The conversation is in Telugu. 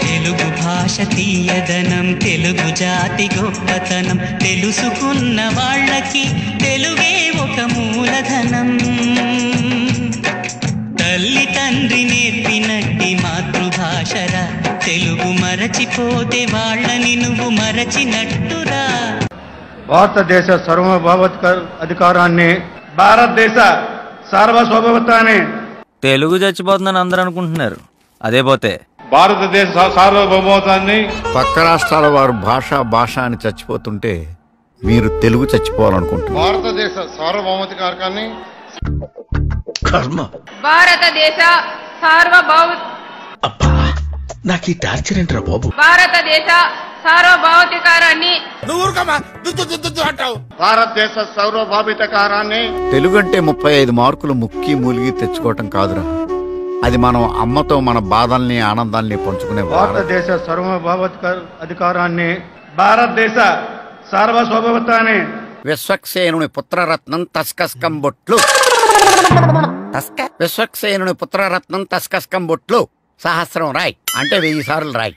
తెలుగు భాష తీయదనం, తెలుగు జాతి గొప్పతనం, తెలుసుకున్న వాళ్ళకి తెలుగే ఒక మూలధనం. తల్లి తండ్రి నేర్పినట్టి మాతృభాషరా, తెలుగు మరచిపోతే వాళ్ళని నువ్వు మరచినట్టురా. భారతదేశ అధికారాన్ని, భారతదేశ సార్వభౌమత్వాన్ని. తెలుగు చచ్చిపోతుందని అందరూ అనుకుంటున్నారు, అదే పోతే భారతదేశ సార్వభౌమత్వాన్ని. పక్క రాష్ట్రాల వారు భాష అని చచ్చిపోతుంటే మీరు తెలుగు చచ్చిపోవాలనుకుంటున్నారు. భారతదేశ సార్వభౌమాధికారాన్ని, భారతదేశ సార్వభౌమ నాకు ఈ టార్చర్ ఏంట్రా బాబు. భారతదేశ సార్వభౌమాధికారాన్ని భారతదేశ సార్వభౌమాధికారాన్ని. తెలుగు అంటే 35 మార్కులు ముక్కి మూలిగి తెచ్చుకోవటం కాదురా, అది మనం అమ్మతో మన బాధల్ని ఆనందాల్ని పంచుకునే. భారతదేశ అధికారాన్ని, భారతదేశ సార్వభౌమత్వాన్ని. విశ్వక్సేనుని పుత్రరత్నం తస్కస్కం బొట్లు. విశ్వక్సేనుని పుత్రరత్నం తస్కస్కం బొట్లు. సహస్రం రాయ్ అంటే 1000 సార్లు రాయ్.